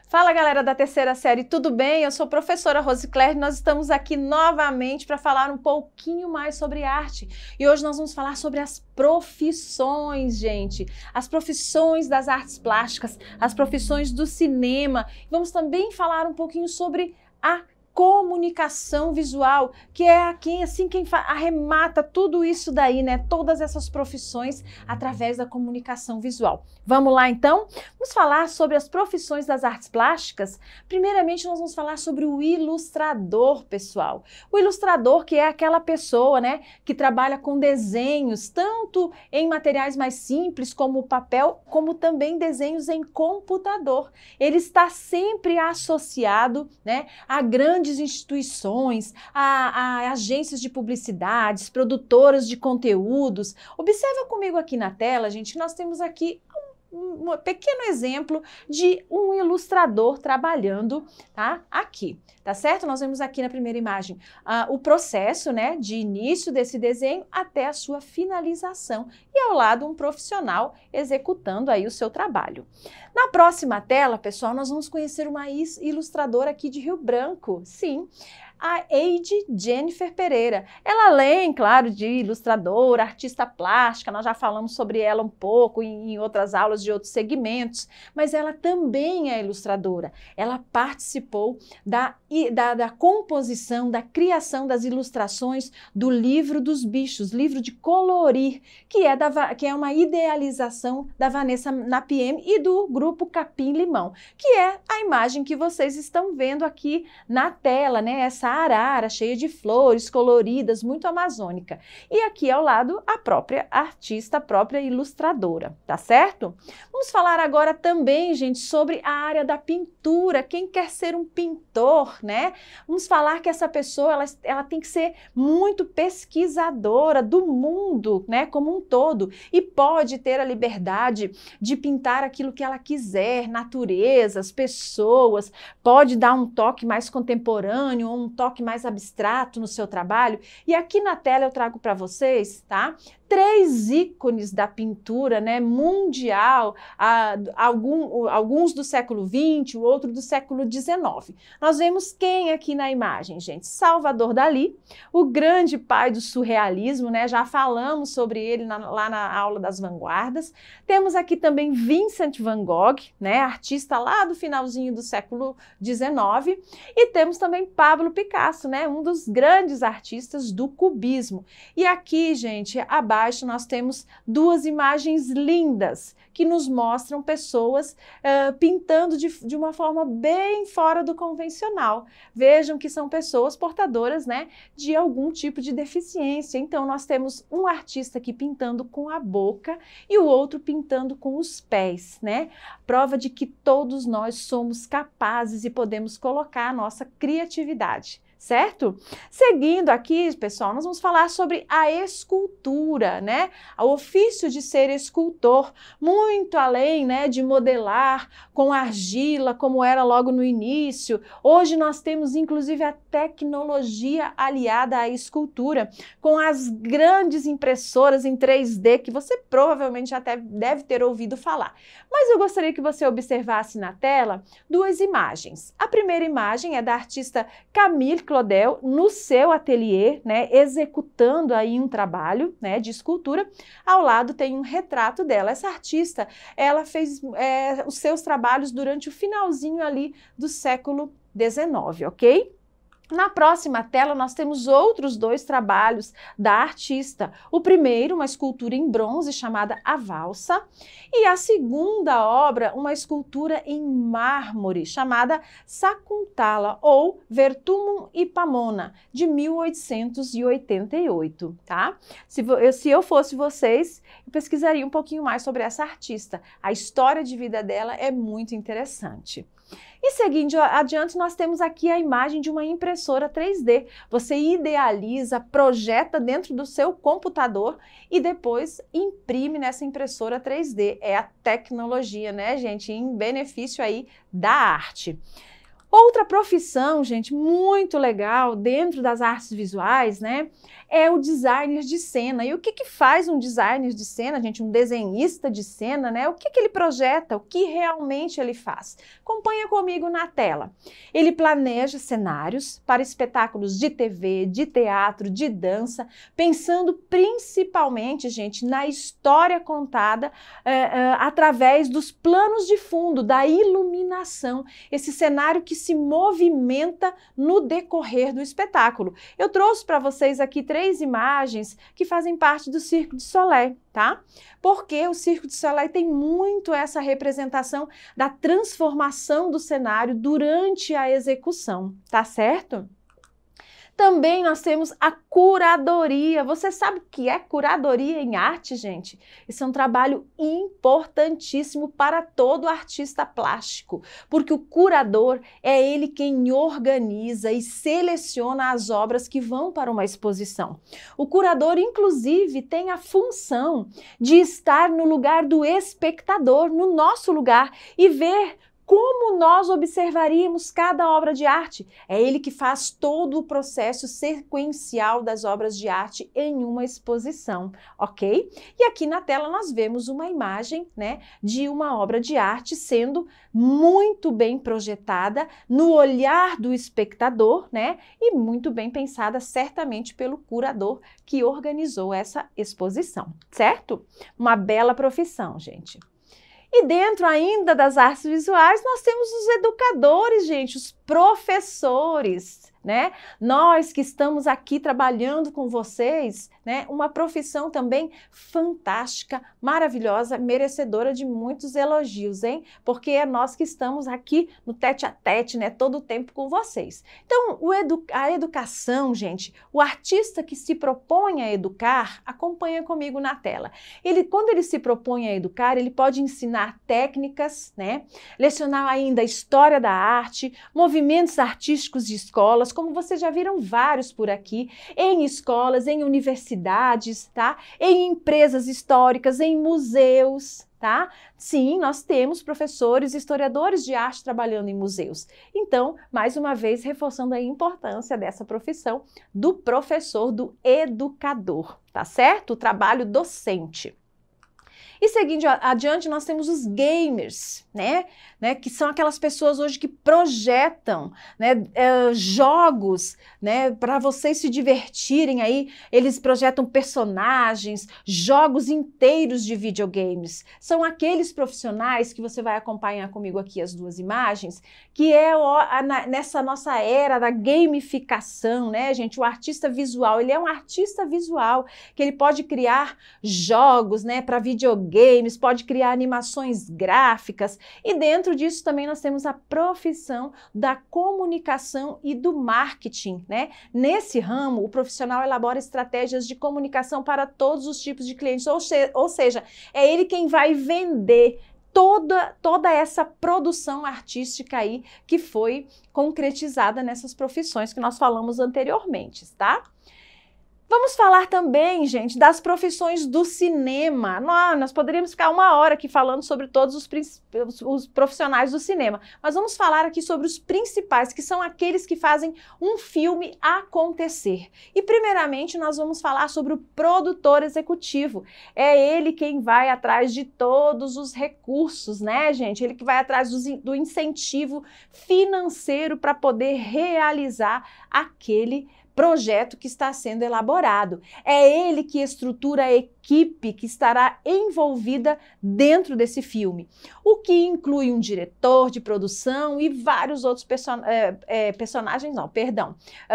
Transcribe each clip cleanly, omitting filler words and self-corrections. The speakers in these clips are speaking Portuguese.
Fala galera da terceira série, tudo bem? Eu sou a professora Rosicler e nós estamos aqui novamente para falar um pouquinho mais sobre arte. E hoje nós vamos falar sobre as profissões, gente. As profissões das artes plásticas, as profissões do cinema. Vamos também falar um pouquinho sobre a comunicação visual, que é quem arremata tudo isso daí, né? Todas essas profissões através da comunicação visual. Vamos lá então? Vamos falar sobre as profissões das artes plásticas. Primeiramente, nós vamos falar sobre o ilustrador, pessoal. O ilustrador, que é aquela pessoa, né, que trabalha com desenhos, tanto em materiais mais simples como o papel, como também desenhos em computador. Ele está sempre associado, né, a grandes instituições, a agências de publicidades, produtoras de conteúdos. Observa comigo aqui na tela, gente, que nós temos aqui um pequeno exemplo de um ilustrador trabalhando, tá? Aqui, tá certo? Nós vemos aqui na primeira imagem o processo, né, de início desse desenho até a sua finalização e ao lado um profissional executando aí o seu trabalho. Na próxima tela, pessoal, nós vamos conhecer uma ilustradora aqui de Rio Branco, sim, a Eide Jennifer Pereira. Ela, além, claro, de ilustradora, artista plástica, nós já falamos sobre ela um pouco em outras aulas de outros segmentos, mas ela também é ilustradora. Ela participou da composição, da criação das ilustrações do Livro dos Bichos, livro de colorir, que é uma idealização da Vanessa Napiem e do grupo Capim Limão, que é a imagem que vocês estão vendo aqui na tela, né? Essa arara cheia de flores coloridas, muito amazônica. E aqui ao lado a própria artista, a própria ilustradora, tá certo? Vamos falar agora também, gente, sobre a área da pintura. Quem quer ser um pintor, né? Vamos falar que essa pessoa, ela tem que ser muito pesquisadora do mundo, né, como um todo, e pode ter a liberdade de pintar aquilo que ela quiser, naturezas, pessoas, pode dar um toque mais contemporâneo, um toque mais abstrato no seu trabalho. E aqui na tela eu trago para vocês, tá? 3 ícones da pintura, né, mundial, alguns do século XX, o outro do século XIX. Nós vemos quem aqui na imagem, gente? Salvador Dalí, o grande pai do surrealismo, né? Já falamos sobre ele lá na aula das vanguardas. Temos aqui também Vincent van Gogh, né, artista lá do finalzinho do século XIX. E temos também Pablo Picasso, né, um dos grandes artistas do cubismo. E aqui, gente, abaixo nós temos 2 imagens lindas que nos mostram pessoas pintando de uma forma bem fora do convencional. Vejam que são pessoas portadoras, né, de algum tipo de deficiência. Então nós temos um artista aqui pintando com a boca e o outro pintando com os pés, né? Prova de que todos nós somos capazes e podemos colocar a nossa criatividade. Certo? Seguindo aqui, pessoal, nós vamos falar sobre a escultura, né? O ofício de ser escultor, muito além, né, de modelar com argila, como era logo no início. Hoje nós temos, inclusive, a tecnologia aliada à escultura, com as grandes impressoras em 3D, que você provavelmente até deve ter ouvido falar. Mas eu gostaria que você observasse na tela 2 imagens. A primeira imagem é da artista Camille Claudel no seu ateliê, né, executando aí um trabalho, né, de escultura. Ao lado tem um retrato dela. Essa artista, ela fez os seus trabalhos durante o finalzinho ali do século XIX, ok? Na próxima tela, nós temos outros 2 trabalhos da artista. O primeiro, uma escultura em bronze chamada A Valsa, e a segunda obra, uma escultura em mármore chamada Sakuntala, ou Vertumnum Ipamona, de 1888, tá? Se eu fosse vocês, eu pesquisaria um pouquinho mais sobre essa artista. A história de vida dela é muito interessante. E seguindo adiante, nós temos aqui a imagem de uma impressora 3D. Você idealiza, projeta dentro do seu computador e depois imprime nessa impressora 3D. É a tecnologia, né, gente, em benefício aí da arte. Outra profissão, gente, muito legal dentro das artes visuais, né, é o designer de cena. E o que faz um designer de cena, gente? Um desenhista de cena, né? O que ele projeta? O que realmente ele faz? Acompanha comigo na tela. Ele planeja cenários para espetáculos de TV, de teatro, de dança, pensando principalmente, gente, na história contada através dos planos de fundo, da iluminação, esse cenário que se movimenta no decorrer do espetáculo. Eu trouxe para vocês aqui 3 imagens que fazem parte do Cirque du Soleil, tá? Porque o Cirque du Soleil tem muito essa representação da transformação do cenário durante a execução, tá certo? Também nós temos a curadoria. Você sabe o que é curadoria em arte, gente? Isso é um trabalho importantíssimo para todo artista plástico, porque o curador é ele quem organiza e seleciona as obras que vão para uma exposição. O curador, inclusive, tem a função de estar no lugar do espectador, no nosso lugar, e ver como nós observaríamos cada obra de arte. É ele que faz todo o processo sequencial das obras de arte em uma exposição, ok? E aqui na tela nós vemos uma imagem, né, de uma obra de arte sendo muito bem projetada no olhar do espectador, né, e muito bem pensada certamente pelo curador que organizou essa exposição, certo? Uma bela profissão, gente. E dentro ainda das artes visuais, nós temos os educadores, gente, os professores, né? Nós que estamos aqui trabalhando com vocês, né? Uma profissão também fantástica, maravilhosa, merecedora de muitos elogios, hein? Porque é nós que estamos aqui no tete a tete, né? Todo o tempo com vocês. Então, a educação, gente, o artista que se propõe a educar, acompanha comigo na tela. Quando ele se propõe a educar, ele pode ensinar técnicas, né? Lecionar ainda a história da arte, movimentos artísticos de escolas, como vocês já viram vários por aqui, em escolas, em universidades, tá? Em empresas históricas, em museus, tá? Sim, nós temos professores, historiadores de arte trabalhando em museus. Então, mais uma vez, reforçando a importância dessa profissão do professor, do educador, tá certo? O trabalho docente. E seguindo adiante, nós temos os gamers, né? Que são aquelas pessoas hoje que projetam, né, jogos, né, para vocês se divertirem aí. Eles projetam personagens, jogos inteiros de videogames. São aqueles profissionais que você vai acompanhar comigo aqui as 2 imagens, que é nessa nossa era da gamificação, né, gente? O artista visual, ele é um artista visual, que ele pode criar jogos, né, para videogames, pode criar animações gráficas, e dentro disso também nós temos a profissão da comunicação e do marketing, né? Nesse ramo, o profissional elabora estratégias de comunicação para todos os tipos de clientes, ou seja, é ele quem vai vender toda essa produção artística aí que foi concretizada nessas profissões que nós falamos anteriormente, tá? Vamos falar também, gente, das profissões do cinema. Nós poderíamos ficar 1 hora aqui falando sobre todos os profissionais do cinema, mas vamos falar aqui sobre os principais, que são aqueles que fazem um filme acontecer. E primeiramente nós vamos falar sobre o produtor executivo. É ele quem vai atrás de todos os recursos, né, gente? Ele que vai atrás do incentivo financeiro para poder realizar aquele projeto que está sendo elaborado. É ele que estrutura a equipe que estará envolvida dentro desse filme, o que inclui um diretor de produção e vários outros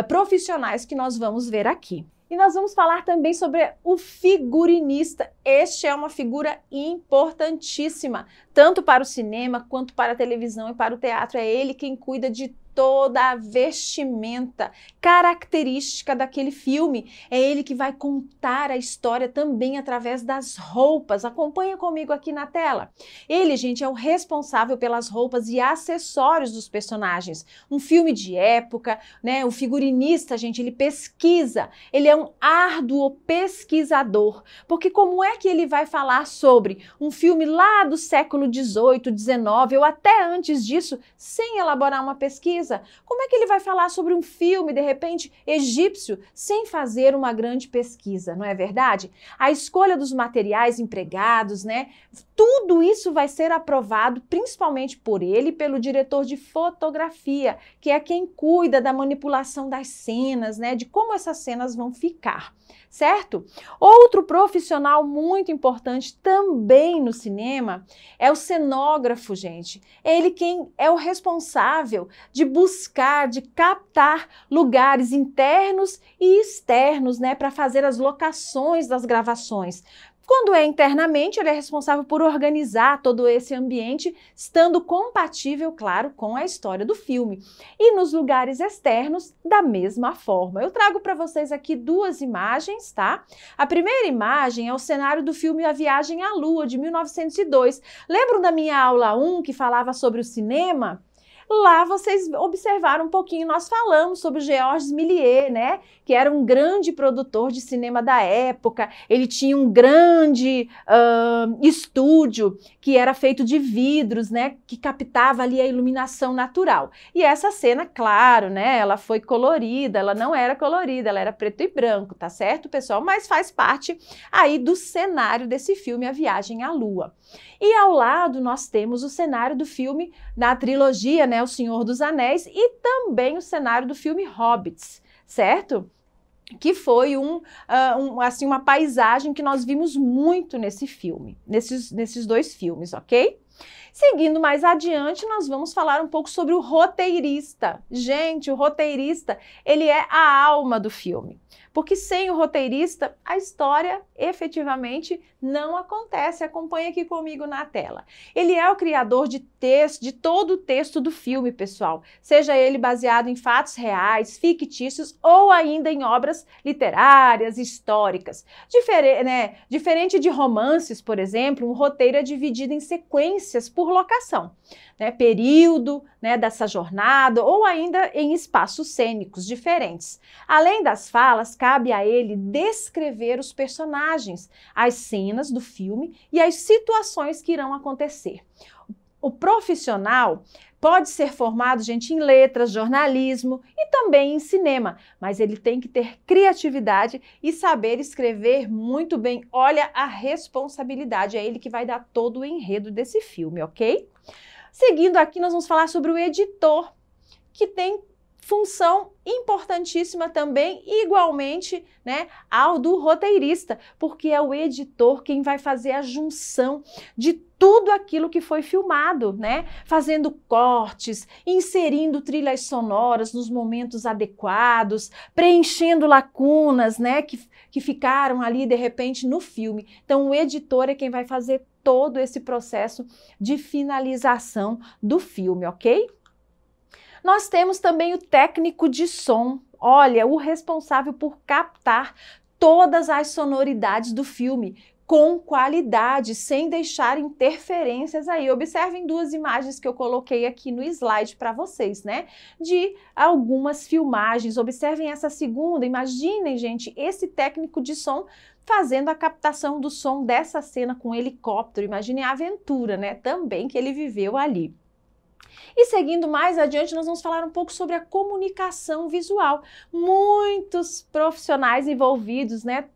profissionais que nós vamos ver aqui. E nós vamos falar também sobre o figurinista. Este é uma figura importantíssima, tanto para o cinema quanto para a televisão e para o teatro. É ele quem cuida de toda a vestimenta característica daquele filme. É ele que vai contar a história também através das roupas. Acompanha comigo aqui na tela. Ele, gente, é o responsável pelas roupas e acessórios dos personagens. Um filme de época, né? O figurinista, gente, ele pesquisa. Ele é um árduo pesquisador. Porque como é que ele vai falar sobre um filme lá do século XVIII, XIX ou até antes disso, sem elaborar uma pesquisa? pesquisa. Como é que ele vai falar sobre um filme, de repente, egípcio, sem fazer uma grande pesquisa, não é verdade? A escolha dos materiais empregados, né? Tudo isso vai ser aprovado principalmente por ele e pelo diretor de fotografia, que é quem cuida da manipulação das cenas, né? De como essas cenas vão ficar, certo? Outro profissional muito importante também no cinema é o cenógrafo, gente. É ele quem é o responsável de buscar, de captar lugares internos e externos, né? Para fazer as locações das gravações. Quando é internamente, ele é responsável por organizar todo esse ambiente, estando compatível, claro, com a história do filme. E nos lugares externos, da mesma forma. Eu trago para vocês aqui duas imagens, tá? A primeira imagem é o cenário do filme A Viagem à Lua, de 1902. Lembram da minha aula 1, que falava sobre o cinema? Lá vocês observaram um pouquinho, nós falamos sobre o Georges Méliès, né? Que era um grande produtor de cinema da época. Ele tinha um grande estúdio que era feito de vidros, né? Que captava ali a iluminação natural. E essa cena, claro, né? Ela foi colorida, ela não era colorida, ela era preto e branco, tá certo, pessoal? Mas faz parte aí do cenário desse filme, A Viagem à Lua. E ao lado nós temos o cenário do filme na trilogia, né, O Senhor dos Anéis, e também o cenário do filme Hobbits, certo? Que foi assim, uma paisagem que nós vimos muito nesse filme, nesses dois filmes, ok? Seguindo mais adiante, nós vamos falar um pouco sobre o roteirista. Gente, o roteirista, ele é a alma do filme. Porque sem o roteirista, a história efetivamente não acontece. Acompanhe aqui comigo na tela. Ele é o criador de texto, de todo o texto do filme, pessoal. Seja ele baseado em fatos reais, fictícios ou ainda em obras literárias, históricas. Diferente de romances, por exemplo, um roteiro é dividido em sequências por locação, né, período, né, dessa jornada ou ainda em espaços cênicos diferentes. Além das falas, cabe a ele descrever os personagens, as cenas do filme e as situações que irão acontecer. O profissional pode ser formado, gente, em letras, jornalismo e também em cinema, mas ele tem que ter criatividade e saber escrever muito bem. Olha a responsabilidade, é ele que vai dar todo o enredo desse filme, ok? Seguindo aqui, nós vamos falar sobre o editor, que tem função importantíssima também, igualmente, né, ao do roteirista, porque é o editor quem vai fazer a junção de tudo aquilo que foi filmado, né, fazendo cortes, inserindo trilhas sonoras nos momentos adequados, preenchendo lacunas, né, que ficaram ali de repente no filme. Então, o editor é quem vai fazer todo esse processo de finalização do filme, ok? Nós temos também o técnico de som, olha, o responsável por captar todas as sonoridades do filme com qualidade, sem deixar interferências aí. Observem duas imagens que eu coloquei aqui no slide para vocês, né? De algumas filmagens. Observem essa segunda, imaginem, gente, esse técnico de som fazendo a captação do som dessa cena com helicóptero. Imaginem a aventura, né? Também que ele viveu ali. E seguindo mais adiante, nós vamos falar um pouco sobre a comunicação visual. Muitos profissionais envolvidos, né?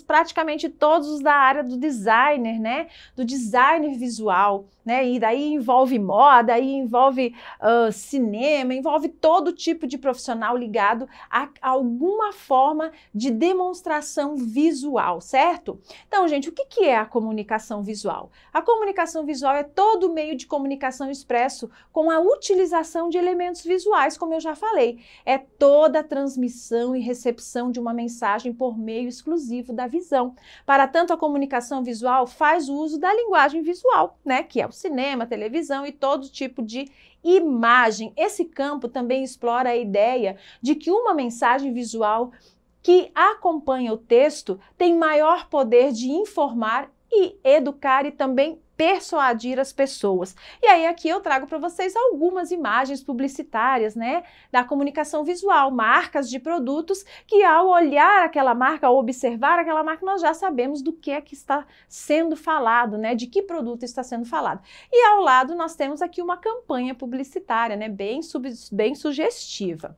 Praticamente todos da área do designer, né? Do designer visual, né? E daí envolve moda, aí envolve cinema, envolve todo tipo de profissional ligado a alguma forma de demonstração visual, certo? Então, gente, o que é a comunicação visual? A comunicação visual é todo meio de comunicação expresso com a utilização de elementos visuais, como eu já falei. É toda a transmissão e recepção de uma mensagem por meio exclusivo da visão. Para tanto, a comunicação visual faz uso da linguagem visual, né, que é o cinema, a televisão e todo tipo de imagem. Esse campo também explora a ideia de que uma mensagem visual que acompanha o texto tem maior poder de informar e educar e também persuadir as pessoas. E aí aqui eu trago para vocês algumas imagens publicitárias, né, da comunicação visual, marcas de produtos que ao olhar aquela marca, ao observar aquela marca, nós já sabemos do que é que está sendo falado, né, de que produto está sendo falado. E ao lado nós temos aqui uma campanha publicitária, né, bem sugestiva.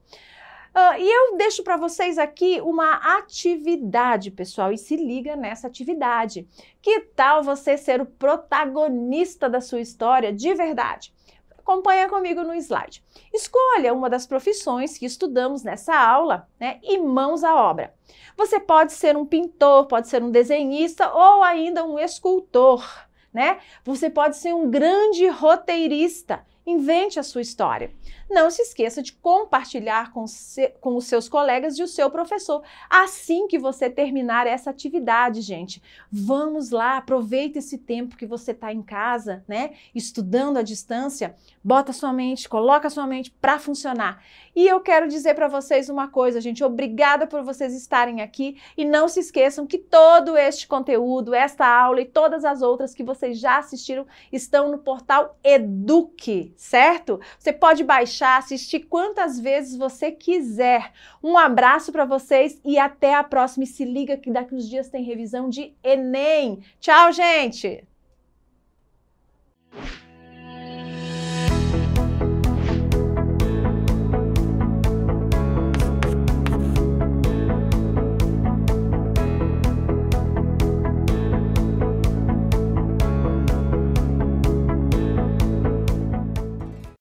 E eu deixo para vocês aqui uma atividade, pessoal, e se liga nessa atividade. Que tal você ser o protagonista da sua história de verdade? Acompanha comigo no slide. Escolha uma das profissões que estudamos nessa aula, né, e mãos à obra. Você pode ser um pintor, pode ser um desenhista ou ainda um escultor, né? Você pode ser um grande roteirista. Invente a sua história. Não se esqueça de compartilhar com os seus colegas e o seu professor. Assim que você terminar essa atividade, gente, vamos lá, aproveita esse tempo que você está em casa, né, estudando à distância, bota sua mente, coloca sua mente para funcionar. E eu quero dizer para vocês uma coisa, gente, obrigada por vocês estarem aqui e não se esqueçam que todo este conteúdo, esta aula e todas as outras que vocês já assistiram estão no portal Eduque, certo? Você pode baixar, assistir quantas vezes você quiser. Um abraço para vocês e até a próxima. E se liga que daqui uns dias tem revisão de Enem. Tchau, gente!